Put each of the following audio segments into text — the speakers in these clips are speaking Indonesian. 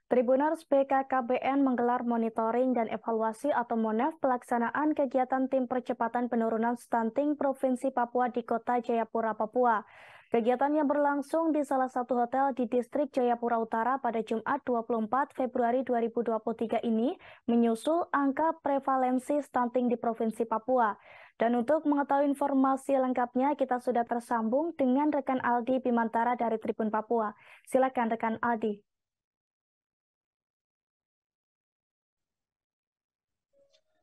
Tribuners BKKBN menggelar monitoring dan evaluasi atau MONEV pelaksanaan kegiatan Tim Percepatan Penurunan Stunting Provinsi Papua di Kota Jayapura, Papua. Kegiatan yang berlangsung di salah satu hotel di Distrik Jayapura Utara pada Jumat 24 Februari 2023 ini menyusul angka prevalensi stunting di Provinsi Papua. Dan untuk mengetahui informasi lengkapnya, kita sudah tersambung dengan rekan Aldi Bimantara dari Tribun Papua. Silakan rekan Aldi.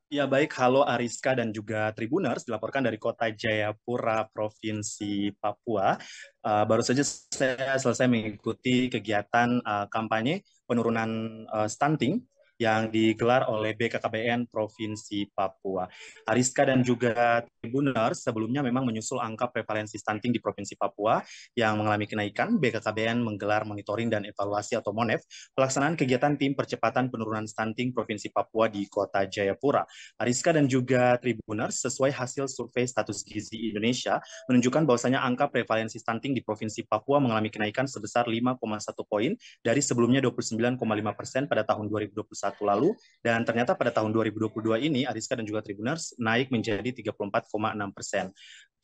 Ya baik, halo Ariska dan juga Tribuners, dilaporkan dari Kota Jayapura, Provinsi Papua. Baru saja saya selesai mengikuti kegiatan kampanye penurunan stunting yang digelar oleh BKKBN Provinsi Papua. Ariska dan juga Tribuners sebelumnya memang menyusul angka prevalensi stunting di Provinsi Papua yang mengalami kenaikan. BKKBN menggelar monitoring dan evaluasi atau MONEV pelaksanaan kegiatan Tim Percepatan Penurunan Stunting Provinsi Papua di Kota Jayapura. Ariska dan juga Tribuners, sesuai hasil survei status gizi Indonesia, menunjukkan bahwasanya angka prevalensi stunting di Provinsi Papua mengalami kenaikan sebesar 5,1 poin dari sebelumnya 29,5% pada tahun 2021 lalu, dan ternyata pada tahun 2022 ini, Ariska dan juga Tribuners naik menjadi 34,6%.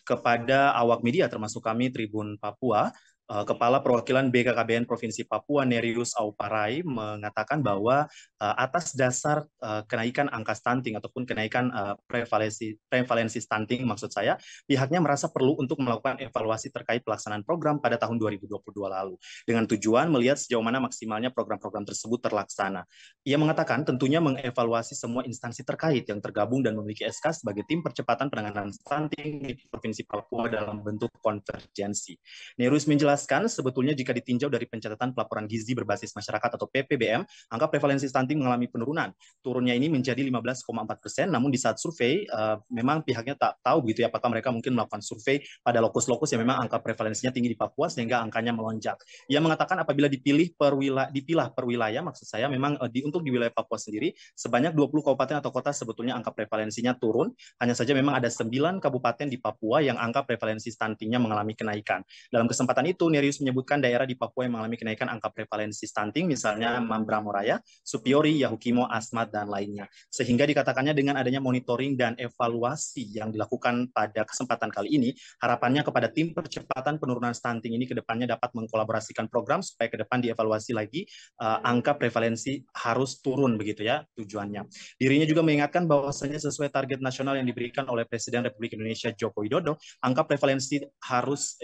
Kepada awak media, termasuk kami Tribun Papua, Kepala Perwakilan BKKBN Provinsi Papua Nerius Auparai mengatakan bahwa atas dasar kenaikan angka stunting ataupun kenaikan prevalensi stunting maksud saya, pihaknya merasa perlu untuk melakukan evaluasi terkait pelaksanaan program pada tahun 2022 lalu dengan tujuan melihat sejauh mana maksimalnya program-program tersebut terlaksana. Ia mengatakan tentunya mengevaluasi semua instansi terkait yang tergabung dan memiliki SK sebagai tim percepatan penanganan stunting di Provinsi Papua dalam bentuk konvergensi. Nerius menjelaskan, sebetulnya jika ditinjau dari pencatatan pelaporan gizi berbasis masyarakat atau PPBM, angka prevalensi stunting mengalami penurunan. Turunnya ini menjadi 15,4%, namun di saat survei, memang pihaknya tak tahu begitu ya, apakah mereka mungkin melakukan survei pada lokus-lokus yang memang angka prevalensinya tinggi di Papua, sehingga angkanya melonjak. Ia mengatakan apabila dipilah per wilayah, maksud saya memang untuk di wilayah Papua sendiri, sebanyak 20 kabupaten atau kota sebetulnya angka prevalensinya turun, hanya saja memang ada 9 kabupaten di Papua yang angka prevalensi stuntingnya mengalami kenaikan. Dalam kesempatan itu, Nerius menyebutkan daerah di Papua yang mengalami kenaikan angka prevalensi stunting, misalnya Mambramo-Raya, Supiori, Yahukimo, Asmat, dan lainnya. Sehingga dikatakannya dengan adanya monitoring dan evaluasi yang dilakukan pada kesempatan kali ini, harapannya kepada tim percepatan penurunan stunting ini ke depannya dapat mengkolaborasikan program supaya ke depan dievaluasi lagi angka prevalensi harus turun begitu ya tujuannya. Dirinya juga mengingatkan bahwasanya sesuai target nasional yang diberikan oleh Presiden Republik Indonesia Joko Widodo, angka prevalensi harus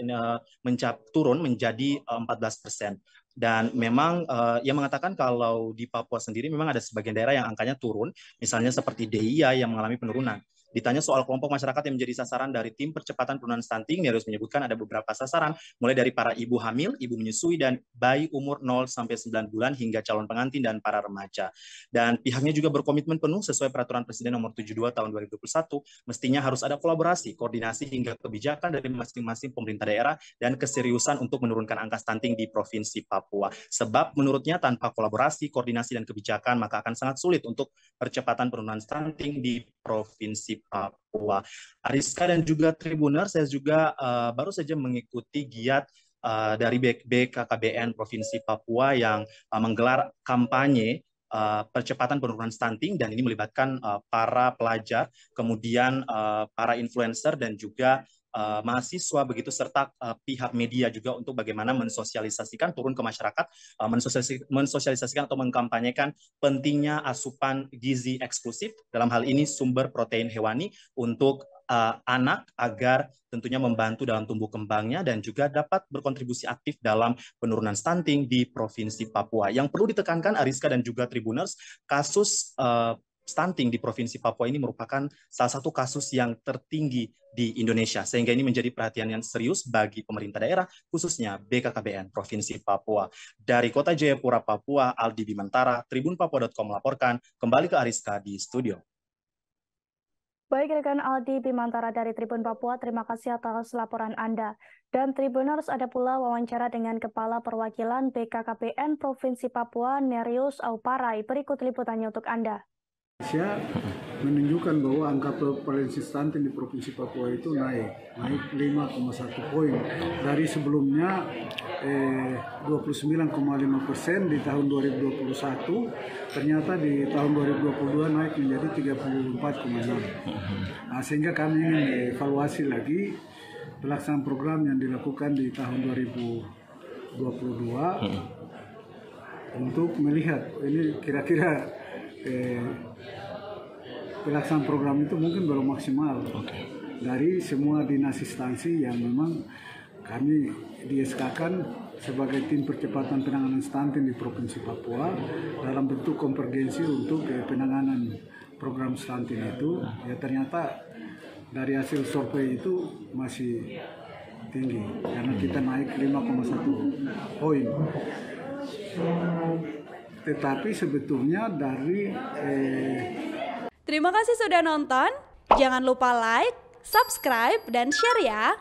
turun menjadi 14%. Dan memang ia mengatakan kalau di Papua sendiri memang ada sebagian daerah yang angkanya turun, misalnya seperti DIY yang mengalami penurunan. Ditanya soal kelompok masyarakat yang menjadi sasaran dari tim percepatan penurunan stunting, Nerius menyebutkan ada beberapa sasaran, mulai dari para ibu hamil, ibu menyusui, dan bayi umur 0-9 bulan hingga calon pengantin dan para remaja. Dan pihaknya juga berkomitmen penuh sesuai peraturan Presiden nomor 72 tahun 2021, mestinya harus ada kolaborasi, koordinasi hingga kebijakan dari masing-masing pemerintah daerah dan keseriusan untuk menurunkan angka stunting di Provinsi Papua. Sebab menurutnya tanpa kolaborasi, koordinasi, dan kebijakan maka akan sangat sulit untuk percepatan penurunan stunting di Provinsi Papua. Ariska dan juga Tribuner, saya juga baru saja mengikuti giat dari BKKBN Provinsi Papua yang menggelar kampanye percepatan penurunan stunting, dan ini melibatkan para pelajar, kemudian para influencer dan juga mahasiswa begitu, serta pihak media juga untuk bagaimana mensosialisasikan turun ke masyarakat, mensosialisasikan atau mengkampanyekan pentingnya asupan gizi eksklusif, dalam hal ini sumber protein hewani untuk anak, agar tentunya membantu dalam tumbuh kembangnya dan juga dapat berkontribusi aktif dalam penurunan stunting di Provinsi Papua. Yang perlu ditekankan Ariska dan juga Tribuners, kasus stunting di Provinsi Papua ini merupakan salah satu kasus yang tertinggi di Indonesia, sehingga ini menjadi perhatian yang serius bagi pemerintah daerah, khususnya BKKBN Provinsi Papua. Dari Kota Jayapura, Papua, Aldi Bimantara, tribunpapua.com melaporkan. Kembali ke Ariska di studio. Baik rekan Aldi Bimantara dari Tribun Papua, terima kasih atas laporan Anda. Dan Tribuners, ada pula wawancara dengan Kepala Perwakilan BKKBN Provinsi Papua Nerius Auparai. Berikut liputannya untuk Anda. menunjukkan bahwa angka prevalensi stunting di Provinsi Papua itu naik 5,1 poin dari sebelumnya 29,5% di tahun 2021, ternyata di tahun 2022 naik menjadi 34,6. Nah, sehingga kami ingin evaluasi lagi pelaksanaan program yang dilakukan di tahun 2022 untuk melihat ini kira-kira pelaksanaan program itu mungkin belum maksimal dari semua dinas instansi yang memang kami di-SK-kan sebagai tim percepatan penanganan stunting di Provinsi Papua dalam bentuk konvergensi untuk penanganan program stunting itu. Ya ternyata dari hasil survei itu masih tinggi karena kita naik 5,1 poin. Tetapi sebetulnya dari Terima kasih sudah nonton. Jangan lupa like, subscribe, dan share ya.